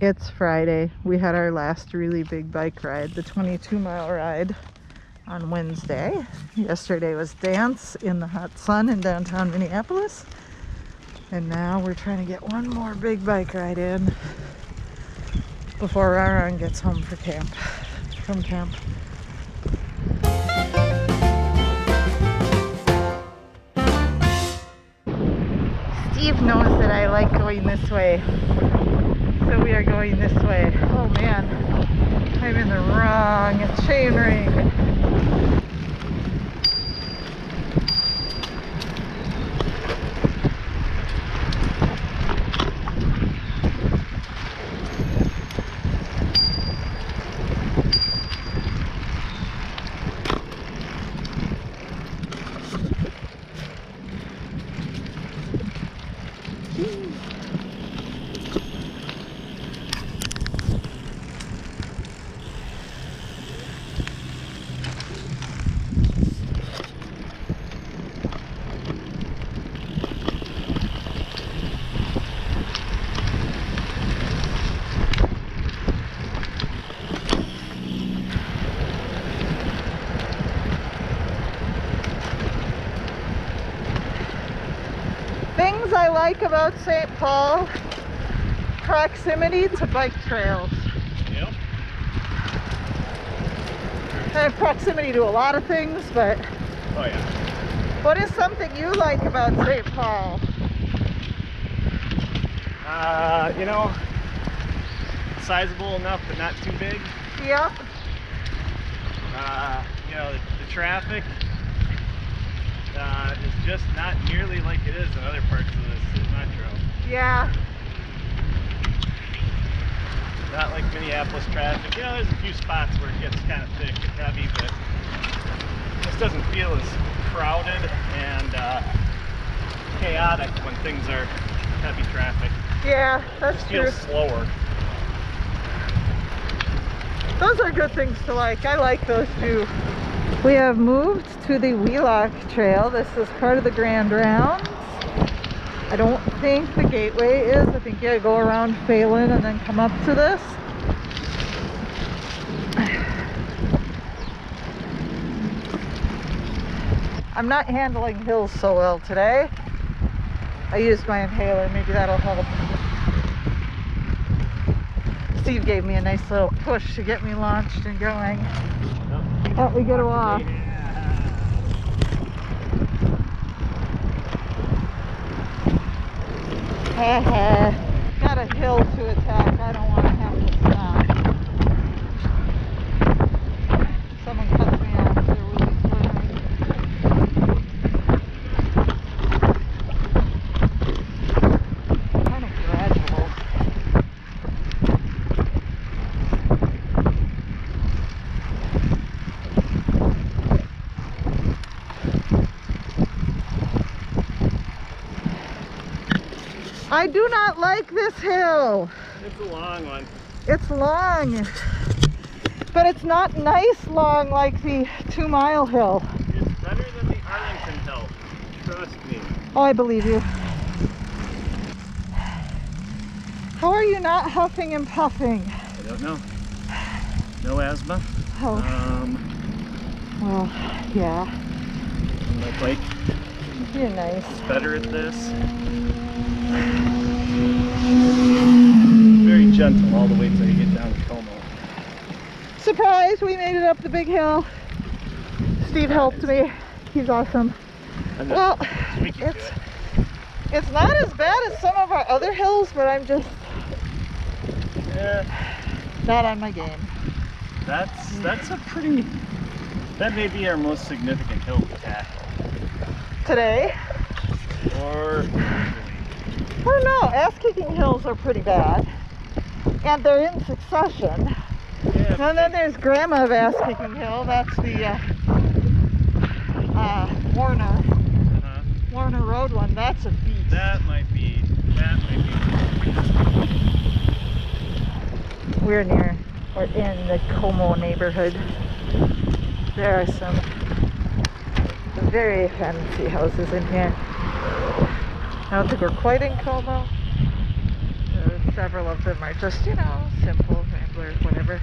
It's Friday. We had our last really big bike ride, the 22-mile ride on Wednesday. Yesterday was dance in the hot sun in downtown Minneapolis. And now we're trying to get one more big bike ride in before Raron gets home from camp. Steve knows that I like going this way. So we are going this way. Oh man, I'm in the wrong chain ring. Things I like about St. Paul: proximity to bike trails. Yep. I have proximity to a lot of things, but Oh yeah. what is something you like about St. Paul? You know, sizable enough but not too big. Yep. You know, the traffic is just not nearly like it is in other parts of the metro. Yeah. Not like Minneapolis traffic. You know, there's a few spots where it gets kind of thick and heavy, but it just doesn't feel as crowded and chaotic when things are heavy traffic. Yeah, that's It true. feels slower. Those are good things to like. I like those too. We have moved to the Wheelock Trail. This is part of the Grand Rounds. I don't think the gateway is. I think you gotta go around Phalen and then come up to this. I'm not handling hills so well today. I used my inhaler, maybe that'll help. Steve gave me a nice little push to get me launched and going. Oh, we get a walk. Got a hill to attack. I don't want to have to stop. Someone cuts me off. They're really swerving. Kind of gradual. I do not like this hill. It's a long one. It's long, but it's not nice long like the 2-mile hill. It's better than the Arlington Hill. Trust me. Oh, I believe you. How are you not huffing and puffing? I don't know. No asthma. Oh, well, yeah. My bike You're nice. is better at this. Very gentle all the way till you get down to Como. Surprise, we made it up the big hill. Steve helped me. He's awesome. Well, it's not as bad as some of our other hills, but I'm just not on my game. That's a pretty, that may be our most significant hill to tackle. Today? Or I don't know. Ass-kicking hills are pretty bad. And they're in succession. yeah, And then there's Grandma of Ass-Kicking Hill. That's the Warner Road one. That's a beast. that might be. We're in the Como neighborhood. There are some very fancy houses in here. I don't think we're quite in Como. several of them are just, you know, simple, rambler, whatever.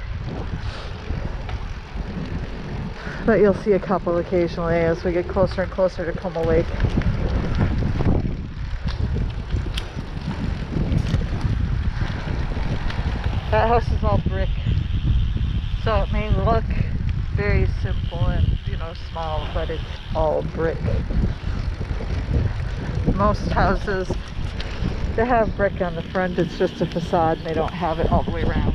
But you'll see a couple occasionally as we get closer and closer to Como Lake. That house is all brick, so it may look very simple and, you know, small, but it's all brick. Most houses, they have brick on the front, it's just a facade and they don't have it all the way around.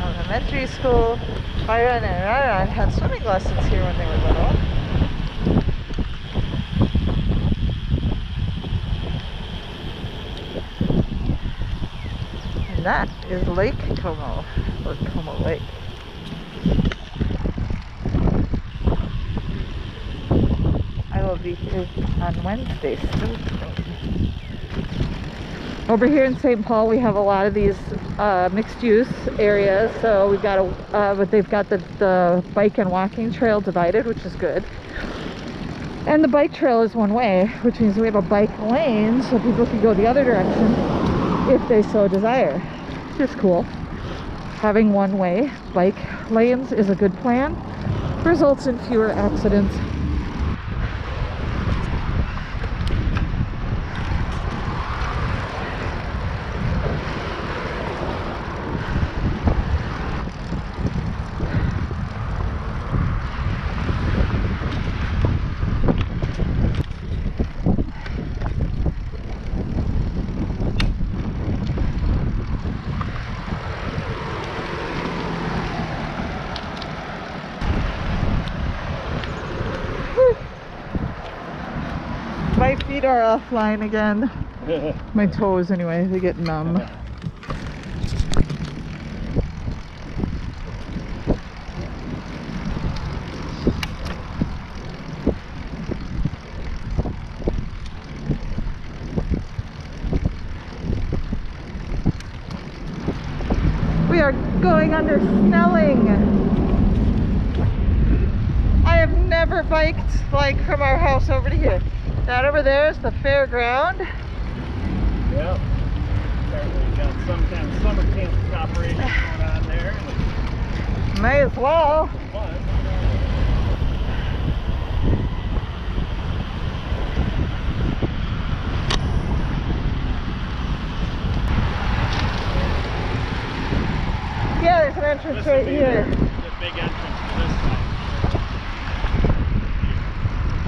Elementary school, Byron and Rara had swimming lessons here when they were little. And that is Lake Como, or Como Lake. I will be here on Wednesday still. Over here in St. Paul, we have a lot of these mixed-use areas. So we've got but they've got the bike and walking trail divided, which is good. And the bike trail is one way, which means we have a bike lane, so people can go the other direction if they so desire. Which is cool. Having one-way bike lanes is a good plan. Results in fewer accidents. My feet are offline again. My toes anyway, they get numb. We are going under Snelling. I have never biked like from our house over to here. That over there is the fairground. Yep. Apparently got some kind of summer camp operation going on there. May as well. Fun. Yeah, there's an entrance right here. The big entrance to this side.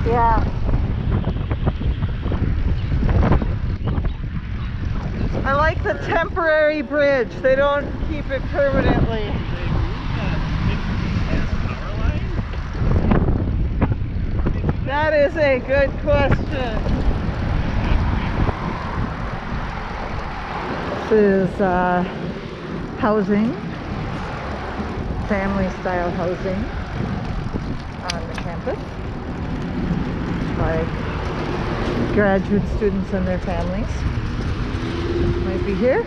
Yeah. I like the temporary bridge. They don't keep it permanently. They moved that big power line? That is a good question. This is housing, family style housing on the campus. Like graduate students and their families might be here.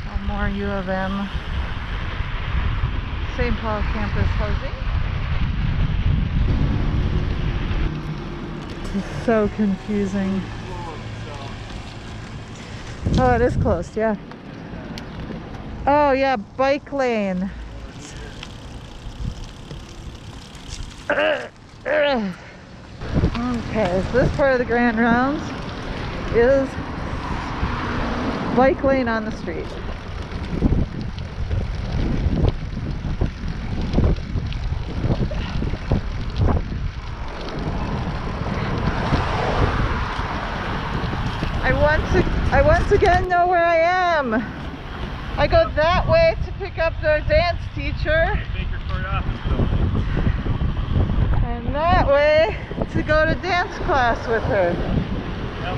One more U of M St. Paul campus housing. This is so confusing. Oh, it is closed, yeah. Oh yeah, bike lane. Okay, so this part of the Grand Rounds is bike lane on the street. I once again know where I am. I go that way to pick up the dance teacher. Baker Court office building. And that way to go to dance class with her. Yep.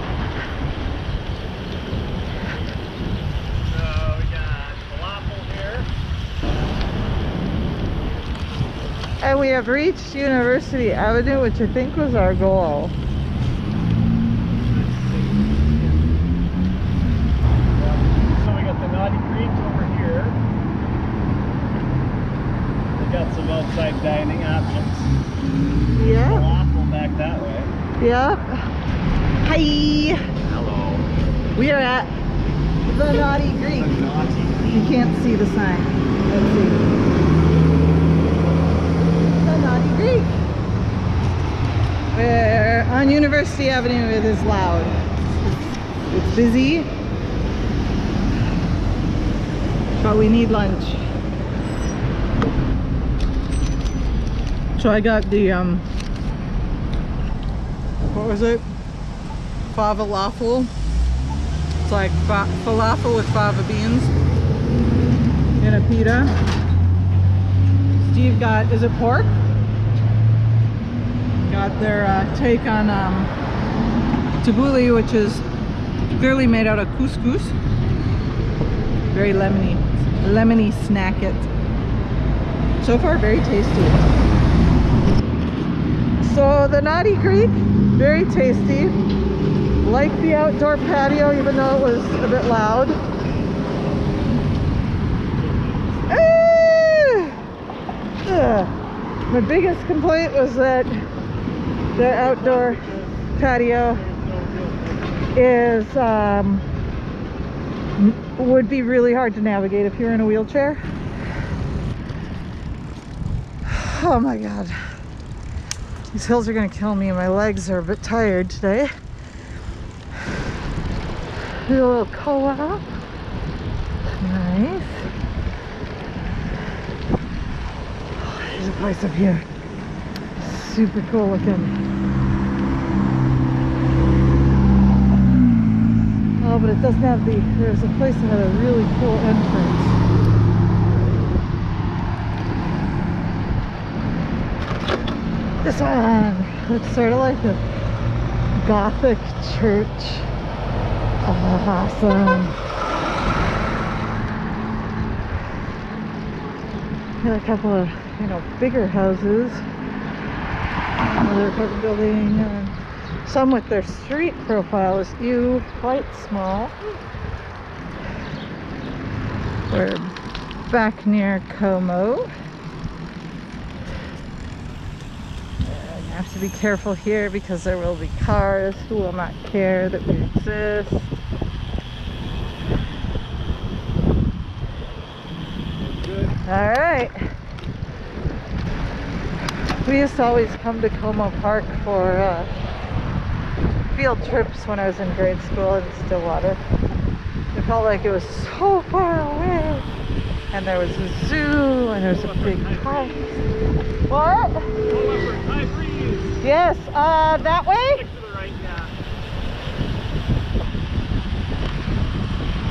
So we got falafel here. And we have reached University Avenue, which I think was our goal. So we got the Naughty Creek over here. We got some outside dining back that way. Yep. Hi. Hello. We are at the Naughty Greek. The Naughty. You can't see the sign. Let's see. The Naughty Greek. We're on University Avenue. It is loud. It's busy. But we need lunch. So I got the what was it? Falafel. It's like falafel with fava beans in a pita. Steve got, is it pork? Got their take on tabbouleh, which is clearly made out of couscous. Very lemony snack it. So far, very tasty. So the Naughty Greek, very tasty. Like the outdoor patio, even though it was a bit loud. My biggest complaint was that the outdoor patio is would be really hard to navigate if you're in a wheelchair. Oh my god, these hills are gonna kill me. My legs are a bit tired today. A little co-op. Nice. Oh, there's a place up here. Super cool looking. Oh, but it doesn't have the, there's a place that had a really cool entrance. This one, it's sort of like a Gothic church. Awesome. Got a couple of, you know, bigger houses. Another apartment building, and some with their street profile is quite small. We're back near Como. I have to be careful here because there will be cars who will not care that we exist. Alright. We used to always come to Como Park for field trips when I was in grade school in Stillwater. It felt like it was so far away. And there was a zoo and there was a big house. What? Yes, that way? To the right, yeah.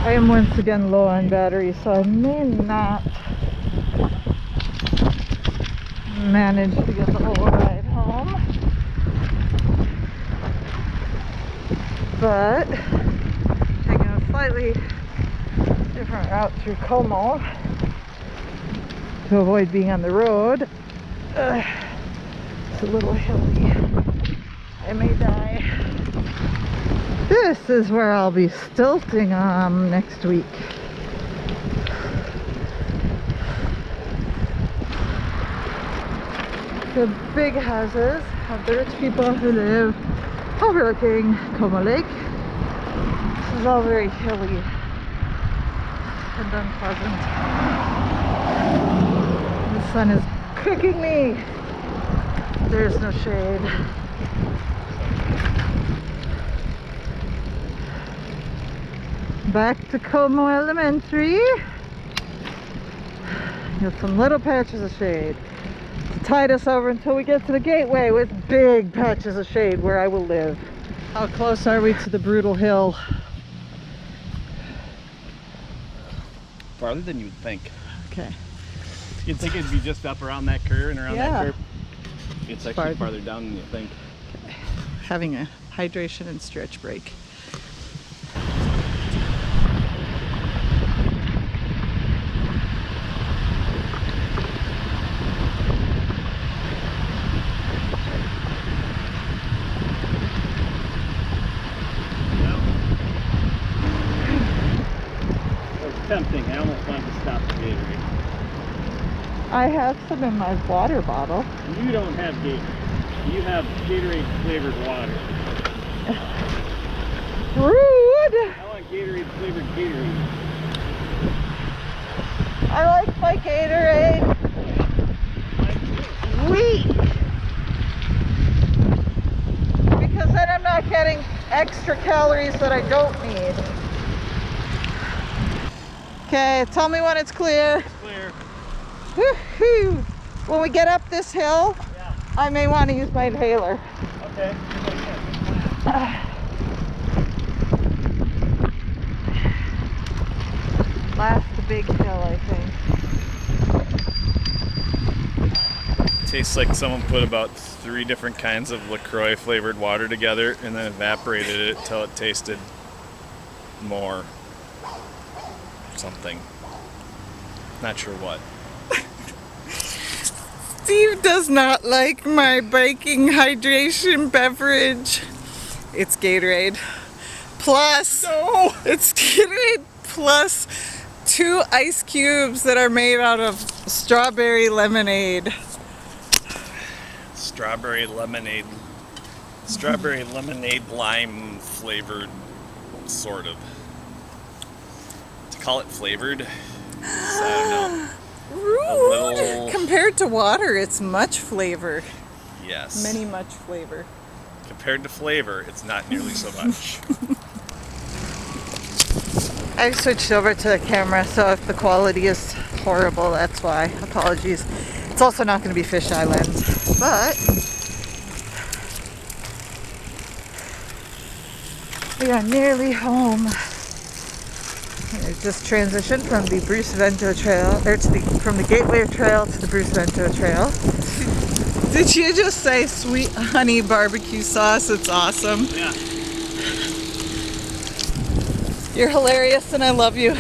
I am once again low on battery, so I may not manage to get the whole ride home. But taking a slightly different route through Como to avoid being on the road. It's a little hilly. I may die. This is where I'll be stilting next week. The big houses of the rich people who live overlooking Como Lake. This is all very hilly and unpleasant. The sun is cooking me. There's no shade. Back to Como Elementary. Got some little patches of shade to tide us over until we get to the gateway with big patches of shade where I will live. How close are we to the brutal hill? Farther than you would think. Okay. You'd think it'd be just up around that curve and around that curve. It's actually farther down than you think. Okay. Having a hydration and stretch break. Tempting. I almost wanted to stop the Gatorade. I have some in my water bottle. You don't have Gatorade. You have Gatorade flavored water. Rude! I want Gatorade flavored Gatorade. I like my Gatorade. Weak. Because then I'm not getting extra calories that I don't need. Okay, tell me when it's clear. It's clear. Woohoo! When we get up this hill, Yeah. I may want to use my inhaler. Okay. Last the big hill, I think. Tastes like someone put about 3 different kinds of LaCroix flavored water together and then evaporated it till it tasted more something. Not sure what. Steve does not like my biking hydration beverage. It's Gatorade. Plus, No! it's Gatorade plus 2 ice cubes that are made out of strawberry lemonade. Strawberry lemonade lime flavored, sort of. To call it flavored, I don't know. Rude! little- Compared to water, it's much flavor. Yes. Much flavor. Compared to flavor, it's not nearly so much. I switched over to the camera, so if the quality is horrible, that's why. Apologies. It's also not going to be Fish Island, but we are nearly home. I just transitioned from the Bruce Vento Trail, or from the Gateway Trail to the Bruce Vento Trail. Did you just say sweet honey barbecue sauce? It's awesome. Yeah. You're hilarious and I love you.